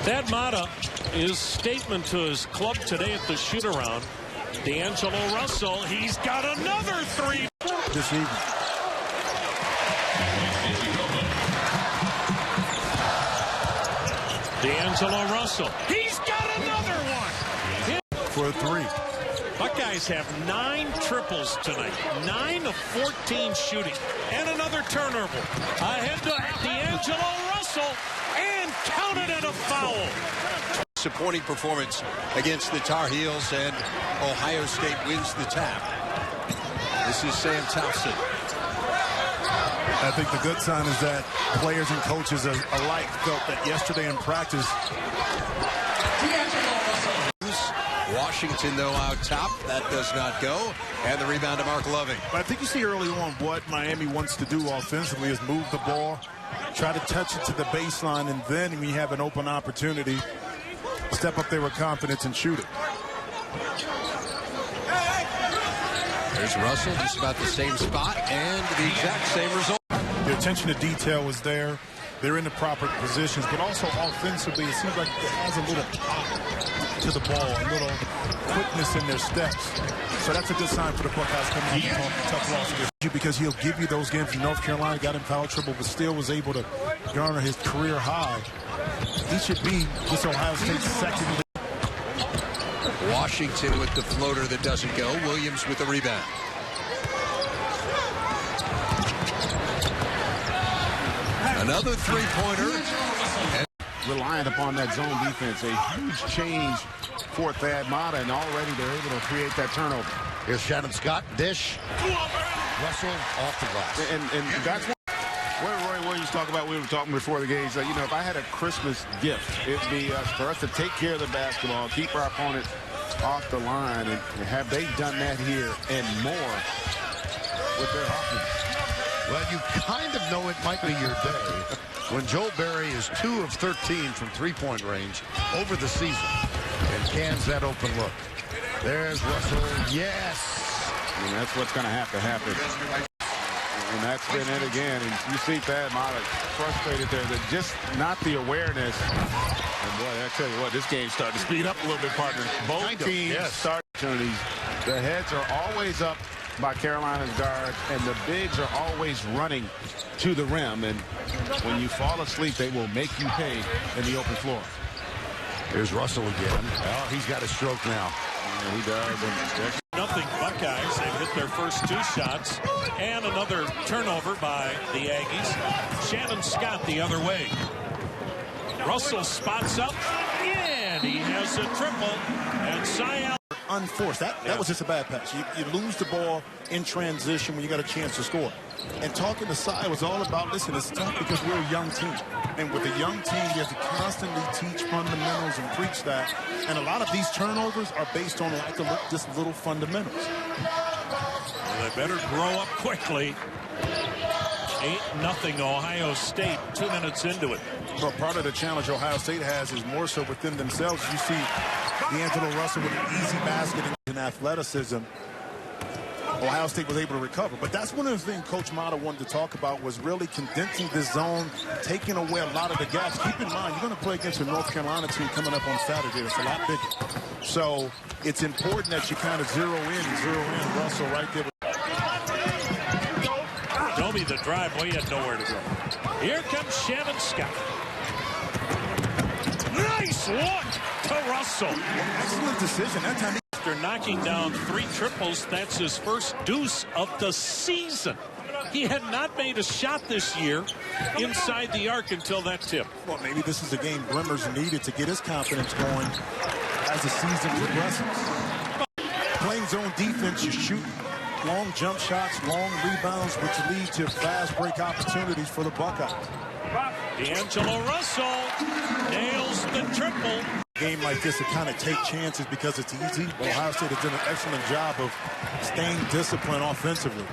Thad Matta, his statement to his club today at the shoot-around. D'Angelo Russell, he's got another 3 this evening. D'Angelo Russell. He's got another one. For a three. Buckeyes have 9 triples tonight. 9 of 14 shooting. And another turnover. Ahead to D'Angelo Russell. And counted it a foul. Disappointing performance against the Tar Heels, and Ohio State wins the tap. This is Sam Towson. I think the good sign is that players and coaches alike felt that yesterday in practice. Washington, though, out top. That does not go. And the rebound to Mark Loving. But I think you see early on what Miami wants to do offensively is move the ball, try to touch it to the baseline, and then when you have an open opportunity, step up there with confidence and shoot it. There's Russell, just about the same spot, and the exact same result. The attention to detail is there. They're in the proper positions, but also offensively, it seems like it has a little pop to the ball, a little quickness in their steps. So that's a good sign for the Buckeyes coming out of tough loss against you, because he'll give you those games. North Carolina got in foul trouble, but still was able to garner his career high. He should be this Ohio State's second. Washington with the floater that doesn't go. Williams with the rebound. Another three-pointer. Reliant upon that zone defense. A huge change for Thad Matta, and already they're able to create that turnover. Here's Shannon Scott. Dish. Russell off the glass. And that's what Roy Williams talked about. We were talking before the game. So, you know, if I had a Christmas gift, it'd be for us to take care of the basketball, keep our opponents off the line, and have they done that here and more with their offense? Well, you kind of know it might be your day when Joel Berry is 2 of 13 from three-point range over the season and cans that open look. There's Russell. Yes. And that's what's going to have to happen. And that's been it again. And you see Thad Matta frustrated there. That just not the awareness. And boy, I tell you what, this game's starting to speed up a little bit, partner. Both teams start opportunities. The heads are always up by Carolina's guards, and the bigs are always running to the rim. And when you fall asleep, they will make you pay in the open floor. Here's Russell again. Oh, he's got a stroke now. Yeah, he does. Nothing Buckeyes. They've hit their first 2 shots. And another turnover by the Aggies. Shannon Scott the other way. Russell spots up. And he has a triple. And Cy unforced. That was just a bad pass. You lose the ball in transition when you got a chance to score. And talking to Cy was all about, listen, it's tough because we're a young team. And with a young team, you have to constantly teach fundamentals and preach that. And a lot of these turnovers are based on just little fundamentals. Well, they better grow up quickly. 8-0 Ohio State, 2 minutes into it. But part of the challenge Ohio State has is more so within themselves. You see D'Angelo Russell with an easy basket and athleticism. Ohio State was able to recover. But that's one of the things Coach Matta wanted to talk about, was really condensing this zone, taking away a lot of the gaps. Keep in mind, you're going to play against a North Carolina team coming up on Saturday. It's a lot bigger. So it's important that you kind of zero in Russell right there. Domi the drive. Well, he had nowhere to go. Here comes Shannon Scott. Nice look to Russell. Excellent decision. That time after knocking down 3 triples, that's his first deuce of the season. He had not made a shot this year inside the arc until that tip. Well, maybe this is a game Brimmer's needed to get his confidence going as the season progresses. Playing zone defense, you shoot long jump shots, long rebounds, which lead to fast break opportunities for the Buckeyes. D'Angelo Russell nails the triple. Game like this, to kind of take chances because it's easy. But Ohio State has done an excellent job of staying disciplined offensively.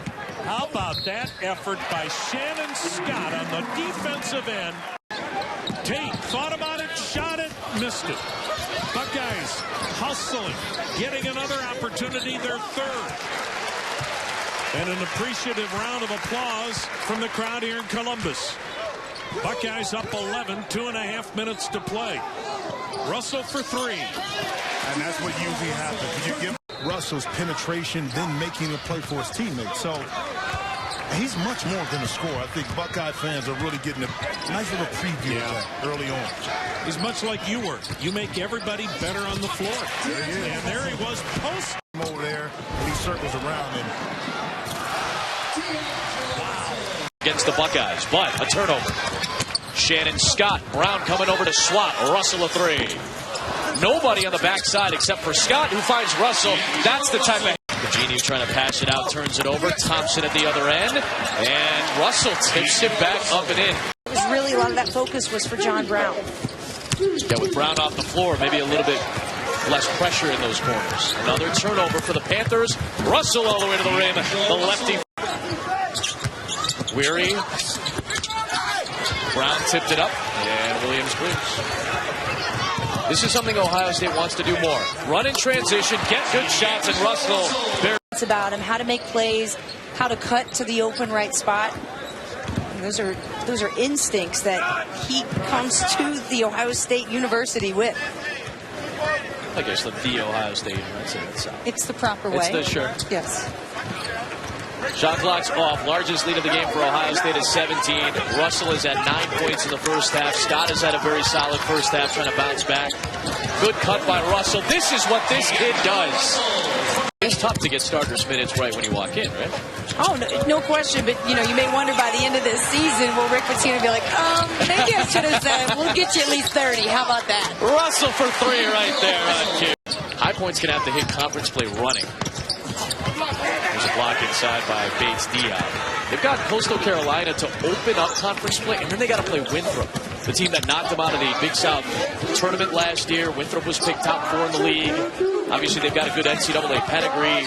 How about that effort by Shannon Scott on the defensive end? Tate thought about it, shot it, missed it. Buckeyes hustling, getting another opportunity, their third. And an appreciative round of applause from the crowd here in Columbus. Buckeyes up 11, 2.5 minutes to play. Russell for 3. And that's what usually happens. You give Russell's penetration, then making a play for his teammates. So He's much more than a scorer. I think Buckeye fans are really getting a nice little preview of that early on. He's much like you were. You make everybody better on the floor. There he is. And there he was post. Over there, and he circles around him. Against the Buckeyes, but a turnover. Shannon Scott. Brown coming over to swat. Russell a three. Nobody on the backside except for Scott, who finds Russell. That's the type of... Virginia trying to pass it out, turns it over. Thompson at the other end. And Russell tips it back up and in. It was really, a lot of that focus was for John Brown. Yeah, with Brown off the floor, maybe a little bit less pressure in those corners. Another turnover for the Panthers. Russell all the way to the rim. The lefty. Weary. Brown tipped it up, and Williams wins. This is something Ohio State wants to do more. Run in transition, get good shots, and Russell. It's about him, how to make plays, how to cut to the open right spot. And those are instincts that he comes to the Ohio State University with. I guess the Ohio State University. It's the proper way. It's the sure. Yes. Shot clock's off. Largest lead of the game for Ohio State is 17. Russell is at 9 points in the first half. Scott has had a very solid first half, trying to bounce back. Good cut by Russell. This is what this kid does. It's tough to get starters minutes right when you walk in, right? Oh, no question. But, you know, you may wonder by the end of this season, will Rick Pitino be like, maybe I should have said, we'll get you at least 30. How about that? Russell for three right there on cue. High Point's going to have to hit conference play running. There's a block inside by Bates Diop. They've got Coastal Carolina to open up conference play, and then they got to play Winthrop, the team that knocked them out of the Big South tournament last year. Winthrop was picked top 4 in the league. Obviously, they've got a good NCAA pedigree.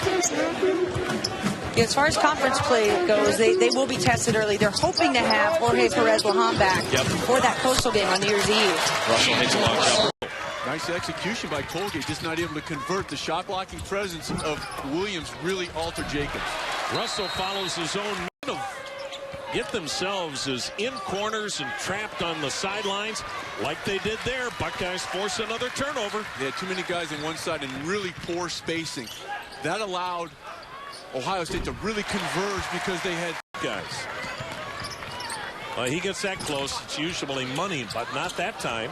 Yeah, as far as conference play goes, they will be tested early. They're hoping to have Jorge Perez-Lahan back for that Coastal game on New Year's Eve. Russell hits a long jumper. Nice execution by Colgate, just not able to convert. The shot-blocking presence of Williams really altered Jacobs. Russell follows his own men of get themselves as in corners and trapped on the sidelines like they did there. Buckeyes force another turnover. They had too many guys on one side and really poor spacing. That allowed Ohio State to really converge because they had guys. He gets that close. It's usually money, but not that time.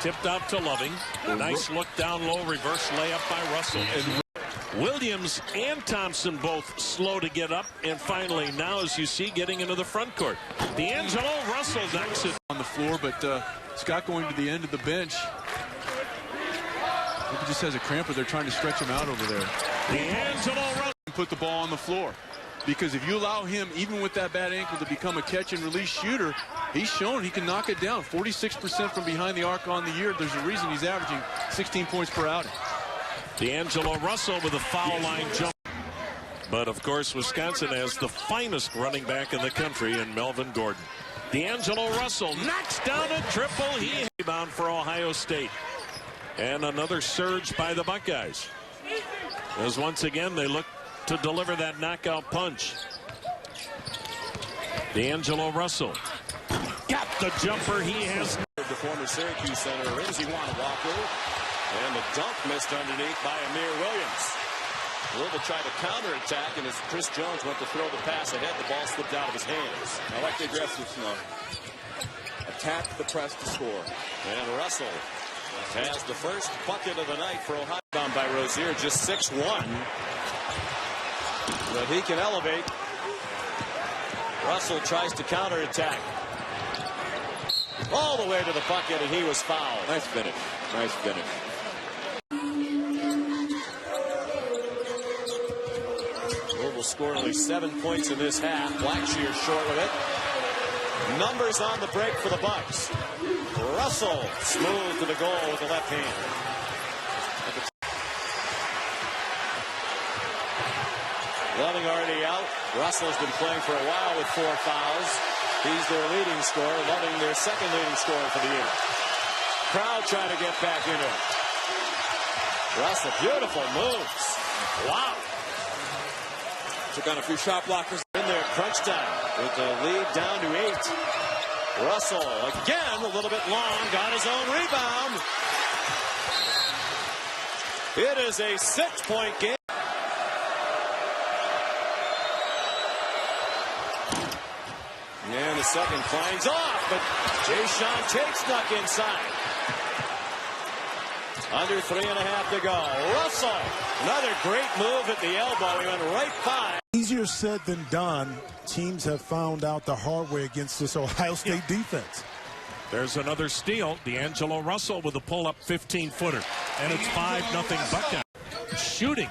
Tipped out to Loving. Nice look down low. Reverse layup by Russell. And Williams and Thompson both slow to get up. And finally, now as you see, getting into the front court. D'Angelo Russell knocks it on the floor, but Scott going to the end of the bench. Maybe just has a cramp, or they're trying to stretch him out over there. D'Angelo Russell. Put the ball on the floor. Because if you allow him, even with that bad ankle, to become a catch-and-release shooter, he's shown he can knock it down. 46% from behind the arc on the year. There's a reason he's averaging 16 points per outing. D'Angelo Russell with a foul line jump. But, of course, Wisconsin has the finest running back in the country in Melvin Gordon. D'Angelo Russell knocks down a triple. He rebound for Ohio State. And another surge by the Buckeyes. As once again they look to deliver that knockout punch. D'Angelo Russell got the jumper. He has the former Syracuse center Rizzy Walker, and the dunk missed underneath by Amir Williams. Louisville tried to counterattack, and as Chris Jones went to throw the pass ahead, the ball slipped out of his hands. I like the aggressiveness. Attack the press to score. And Russell has the first bucket of the night for Ohio. Down by Rozier, just 6'1". But he can elevate. Russell tries to counterattack. All the way to the bucket, and he was fouled. Nice finish. Nice finish. Louisville scored only 7 points in this half. Blackshear short with it. Numbers on the break for the Bucks. Russell smooth to the goal with the left hand. Loving already out. Russell's been playing for a while with 4 fouls. He's their leading scorer. Loving their second leading scorer for the year. Crowd trying to get back into it. Russell, beautiful moves. Wow. Took on a few shot blockers. In there, crunch time with the lead down to 8. Russell again a little bit long. Got his own rebound. It is a 6-point game. the second. Klein's off, but Jay-Sean Tate snuck inside. Under 3.5 to go. Russell, another great move at the elbow. He went right by. Easier said than done. Teams have found out the hard way against this Ohio State defense. There's another steal. D'Angelo Russell with a pull-up 15-footer. And it's 5-0 Buckeye. Shooting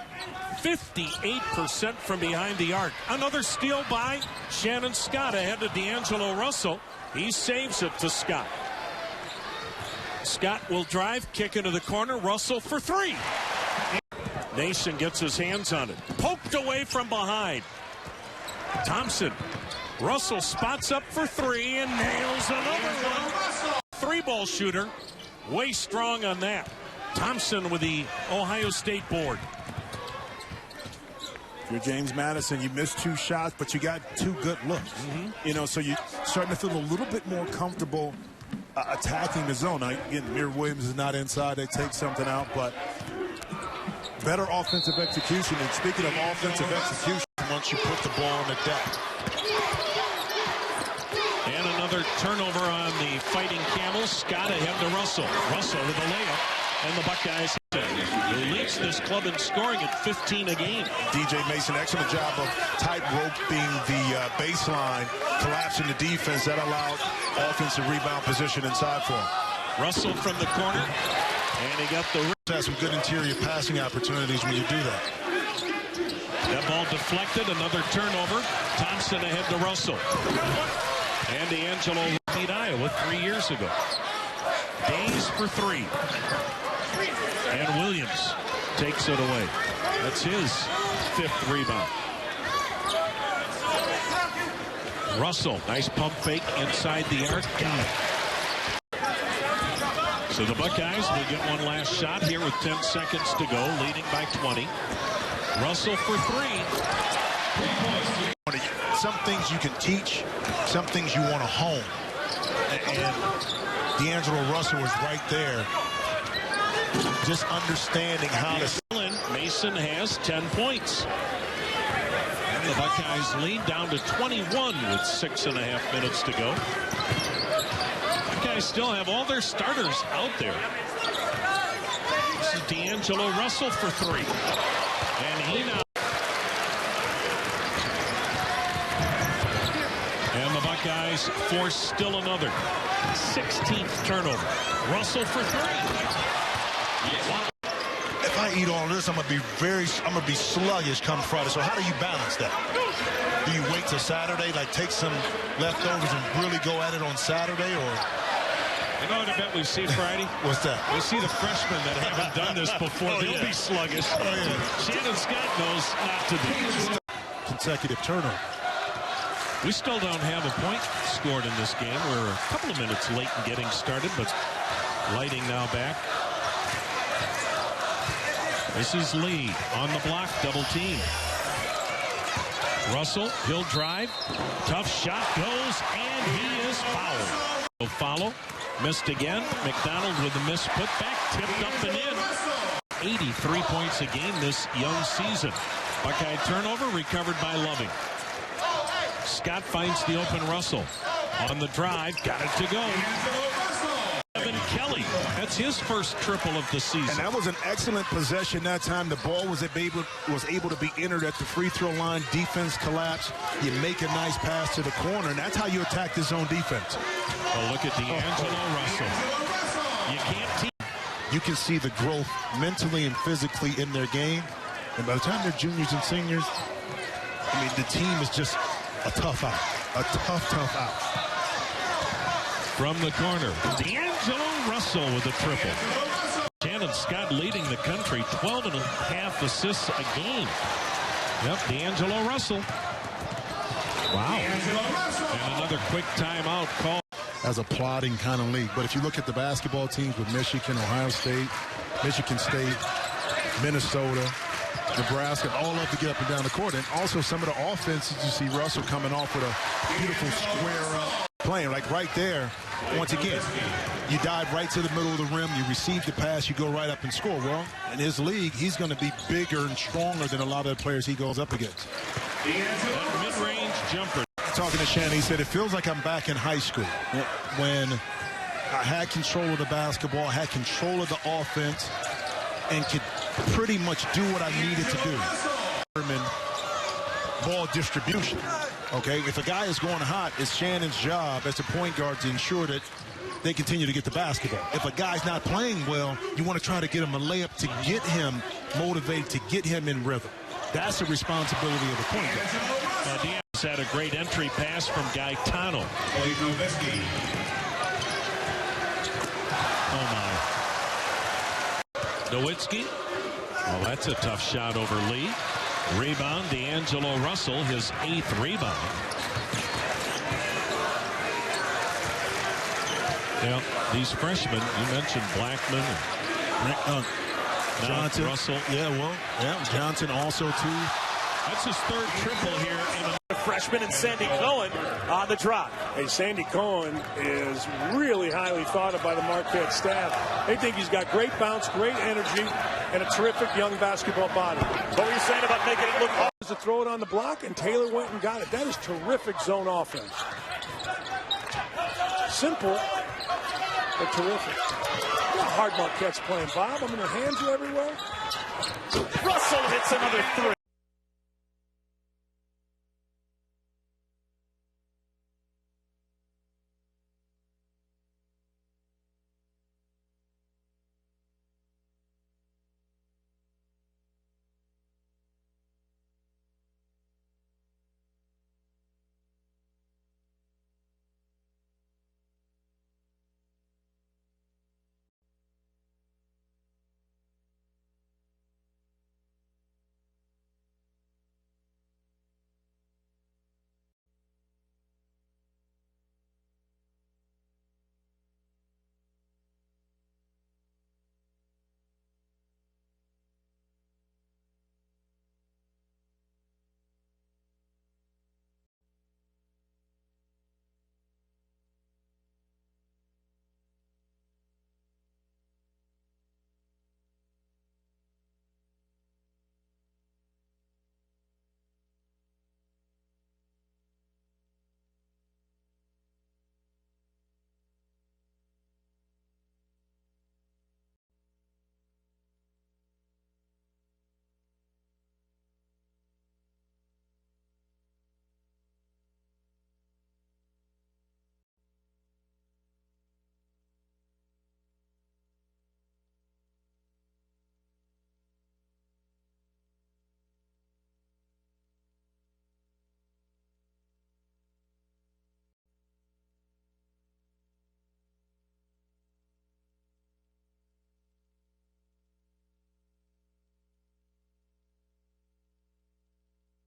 58% from behind the arc. Another steal by Shannon Scott ahead of D'Angelo Russell. He saves it to Scott. Scott will drive, kick into the corner. Russell for three. Nason gets his hands on it. Poked away from behind. Thompson. Russell spots up for three and nails another one. Three-ball shooter. Way strong on that. Thompson with the Ohio State board. If you're James Madison, you missed 2 shots, but you got 2 good looks. You know, so you're starting to feel a little bit more comfortable attacking the zone. Now, again, Amir Williams is not inside. They take something out, but better offensive execution. And speaking of offensive execution, once you put the ball on the deck. And another turnover on the Fighting Camels. Scott ahead to Russell. Russell with a layup. And the Buckeyes who leads this club in scoring at 15 a game. DJ Mason, excellent job of tight-roping the baseline, collapsing the defense. That allowed offensive rebound position inside for him. Russell from the corner. And he got the... Has some good interior passing opportunities when you do that. That ball deflected. Another turnover. Thompson ahead to Russell. And D'Angelo beat Iowa 3 years ago. Days for three. And Williams takes it away. That's his 5th rebound. Russell, nice pump fake inside the arc. Got it. So the Buckeyes will get one last shot here with 10 seconds to go, leading by 20. Russell for three. Some things you can teach, some things you want to hone. And D'Angelo Russell is right there. Just understanding how to... Mason has 10 points. And the Buckeyes lead down to 21 with 6.5 minutes to go. Buckeyes still have all their starters out there. This is D'Angelo Russell for three. And he now... And the Buckeyes force still another 16th turnover. Russell for three. If I eat all this, I'm gonna be sluggish come Friday. So how do you balance that? Do you wait till Saturday, like take some leftovers and really go at it on Saturday, or? You know what I bet we see Friday? What's that? We'll see the freshmen that haven't done this before. They'll be sluggish. Shannon Scott knows not to be. Consecutive turnover. We still don't have a point scored in this game. We're a couple of minutes late in getting started, but Lighting now back. This is Lee on the block, double team. Russell, he'll drive. Tough shot goes, and he is fouled. Follow, missed again. McDonald with a missed putback, tipped up and in. 83 points a game this young season. Buckeye turnover recovered by Loving. Scott finds the open Russell. On the drive, got it to go. Evan Kelly, that's his first triple of the season. And that was an excellent possession that time. The ball was able to be entered at the free throw line. Defense collapsed. You make a nice pass to the corner, and that's how you attack the zone defense. Well, look at D'Angelo Russell. You can't team. You can see the growth mentally and physically in their game. And by the time they're juniors and seniors, I mean, the team is just a tough out. A tough out. From the corner, D'Angelo Russell with a triple. Shannon Scott leading the country, 12.5 assists a game. Yep, D'Angelo Russell. Wow. And another quick timeout call. As a plotting kind of league. But if you look at the basketball teams with Michigan, Ohio State, Michigan State, Minnesota, Nebraska, all love to get up and down the court. And also some of the offenses, you see Russell coming off with a beautiful square up playing. Like right there, once again, you dive right to the middle of the rim, you receive the pass, you go right up and score. Well, in his league, he's going to be bigger and stronger than a lot of the players he goes up against. That mid-range jumper. talking to Shannon, he said, it feels like I'm back in high school when I had control of the basketball, I had control of the offense, and could pretty much do what I needed to do. Ball distribution. Okay, if a guy is going hot, it's Shannon's job as a point guard to ensure that they continue to get the basketball. If a guy's not playing well, you want to try to get him a layup to get him motivated, to get him in rhythm. That's the responsibility of the point guard. Diaz had a great entry pass from Gaetano. Oh, my. Nowitzki. Oh, that's a tough shot over Lee. Rebound, D'Angelo Russell, his 8th rebound. Yeah, these freshmen, you mentioned Blackman and Johnson. Russell. Yeah, well, yeah, Johnson also, too. That's his 3rd triple here in a freshman, and Sandy Cohen on the drop. Hey, Sandy Cohen is really highly thought of by the Marquette staff. They think he's got great bounce, great energy, and a terrific young basketball body. What were you saying about making it look hard? To throw it on the block, and Taylor went and got it. That is terrific zone offense. Simple, but terrific. Look how hard Marquette's playing, Bob. I mean, their hands are everywhere. Russell hits another 3.